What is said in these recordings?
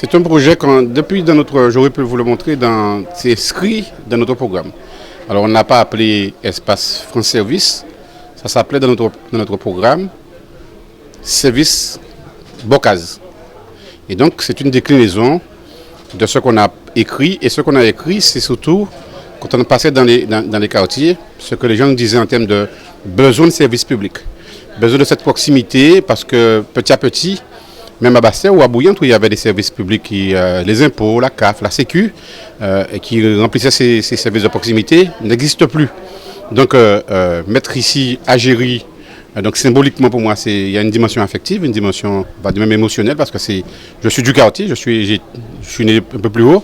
C'est un projet depuis j'aurais pu vous le montrer, c'est inscrit dans notre programme. Alors on n'a pas appelé espace France Service, ça s'appelait dans notre programme Service Bocase. Et donc c'est une déclinaison de ce qu'on a écrit. Et ce qu'on a écrit, c'est surtout, quand on passait dans les quartiers, ce que les gens nous disaient en termes de besoin de services publics. Besoin de cette proximité, parce que petit à petit, même à Bastia ou à Bouillante, où il y avait des services publics, les impôts, la CAF, la Sécu, qui remplissaient ces services de proximité, n'existent plus. Donc mettre ici Agérie, donc symboliquement pour moi, il y a une dimension affective, une dimension même émotionnelle, parce que je suis du quartier, je suis né un peu plus haut.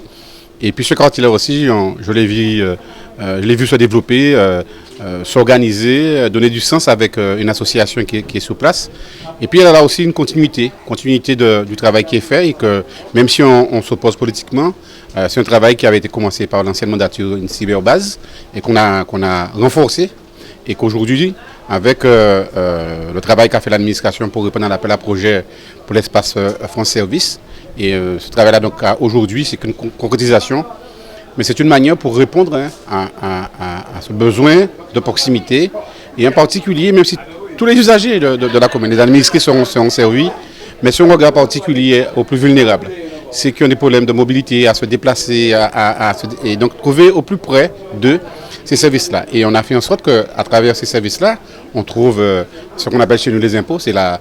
Et puis ce quartier-là aussi, je l'ai vu se développer, s'organiser, donner du sens avec une association qui est sur place. Et puis elle a là aussi une continuité du travail qui est fait, et que même si on s'oppose politiquement, c'est un travail qui avait été commencé par l'ancienne mandature, une cyberbase, et qu'on a renforcé, et qu'aujourd'hui, avec le travail qu'a fait l'administration pour répondre à l'appel à projet pour l'espace France Service, et ce travail-là, donc aujourd'hui, c'est qu'une concrétisation, mais c'est une manière pour répondre à ce besoin de proximité, et en particulier, même si tous les usagers de la commune, les administrés seront servis, mais sur un regard particulier aux plus vulnérables, ceux qui ont des problèmes de mobilité, à se déplacer, et donc trouver au plus près de ces services-là. Et on a fait en sorte qu'à travers ces services-là, on trouve ce qu'on appelle chez nous les impôts, c'est la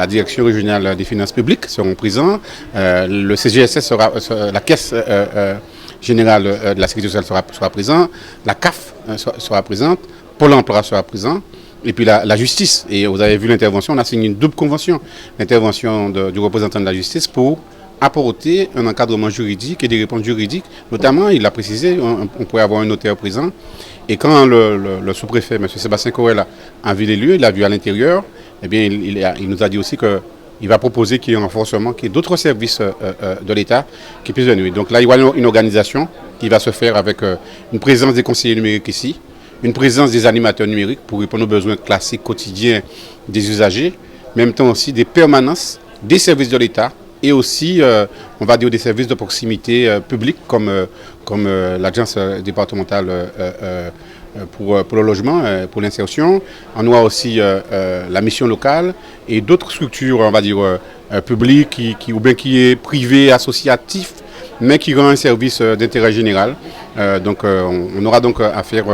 direction régionale des finances publiques seront présents, le CGSS la caisse générale de la sécurité sociale sera présent, la CAF sera présente, Pôle emploi sera présent, et puis la justice. Et vous avez vu l'intervention, on a signé une double convention, l'intervention du représentant de la justice pour apporter un encadrement juridique et des réponses juridiques. Notamment, il l'a précisé, on pourrait avoir un notaire présent. Et quand le sous-préfet, M. Sébastien Corel, a vu les lieux, il a vu à l'intérieur, eh bien, il nous a dit aussi qu'il va proposer qu'il y ait un renforcement, qu'il y ait d'autres services de l'État qui puissent venir. Donc là, il y aura une organisation qui va se faire avec une présence des conseillers numériques ici, une présence des animateurs numériques pour répondre aux besoins classiques quotidiens des usagers, en même temps aussi des permanences des services de l'État, et aussi, on va dire, des services de proximité publics comme l'agence départementale pour le logement, pour l'insertion. On aura aussi la mission locale et d'autres structures, on va dire, publiques ou bien qui est privé, associatif, mais qui rend un service d'intérêt général. Donc on aura donc à faire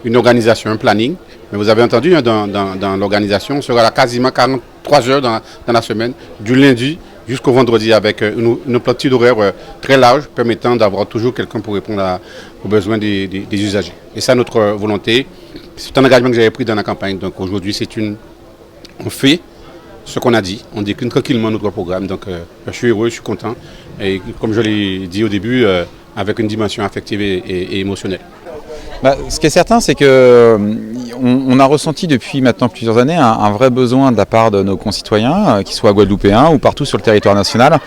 une organisation, un planning. Mais vous avez entendu, hein, dans l'organisation, on sera là quasiment 43 heures dans la semaine, du lundi jusqu'au vendredi, avec une plantille d'horaire très large, permettant d'avoir toujours quelqu'un pour répondre aux besoins des usagers. Et ça, notre volonté, c'est un engagement que j'avais pris dans la campagne. Donc aujourd'hui, on fait ce qu'on a dit, on décline tranquillement notre programme. Donc je suis heureux, je suis content. Et comme je l'ai dit au début, avec une dimension affective et émotionnelle. Ce qui est certain, c'est qu'on a ressenti depuis maintenant plusieurs années un vrai besoin de la part de nos concitoyens, qu'ils soient guadeloupéens ou partout sur le territoire national,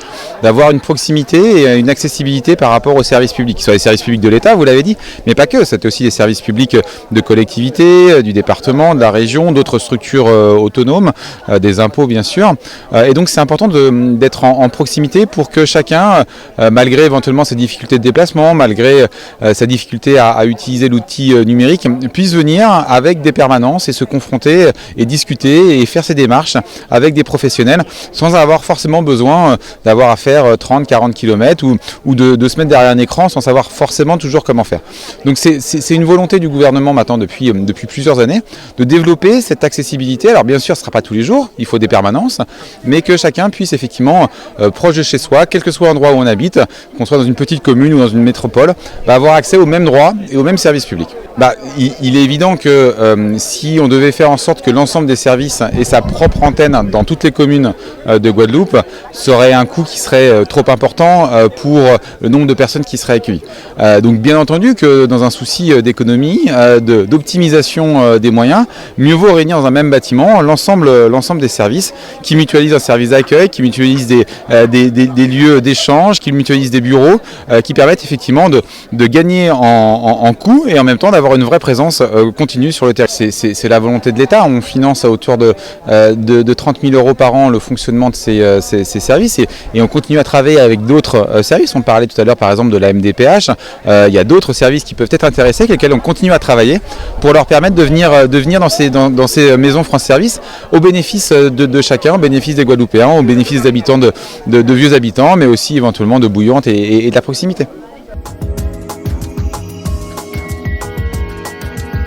d'avoir une proximité et une accessibilité par rapport aux services publics, qui soient les services publics de l'État, vous l'avez dit, mais pas que, c'est aussi des services publics de collectivités, du département, de la région, d'autres structures autonomes, des impôts bien sûr. Et donc c'est important d'être en proximité pour que chacun, malgré éventuellement ses difficultés de déplacement, malgré sa difficulté à utiliser l'outil numérique, puisse venir avec des permanences et se confronter et discuter et faire ses démarches avec des professionnels sans avoir forcément besoin d'avoir à faire 30-40 km ou de se mettre derrière un écran sans savoir forcément toujours comment faire. Donc c'est une volonté du gouvernement maintenant depuis plusieurs années de développer cette accessibilité. Alors bien sûr ce ne sera pas tous les jours, il faut des permanences, mais que chacun puisse effectivement proche de chez soi, quel que soit l'endroit où on habite, qu'on soit dans une petite commune ou dans une métropole, avoir accès aux mêmes droits et aux mêmes services publics. Il est évident que si on devait faire en sorte que l'ensemble des services ait sa propre antenne dans toutes les communes de Guadeloupe, ça aurait un coût qui serait trop important pour le nombre de personnes qui seraient accueillies. Donc bien entendu que dans un souci d'économie, d'optimisation des moyens, mieux vaut réunir dans un même bâtiment l'ensemble des services qui mutualisent un service d'accueil, qui mutualisent des lieux d'échange, qui mutualisent des bureaux, qui permettent effectivement de gagner en coût et en même temps d'avoir une vraie présence continue sur le territoire. C'est la volonté de l'État. On finance à hauteur de 30 000 € par an le fonctionnement de ces services et on continue à travailler avec d'autres services. On parlait tout à l'heure par exemple de la MDPH. Il y a d'autres services qui peuvent être intéressés, avec lesquels on continue à travailler pour leur permettre de venir dans ces maisons France Service au bénéfice de chacun, au bénéfice des Guadeloupéens, au bénéfice des habitants de vieux habitants, mais aussi éventuellement de Bouillante et de la proximité.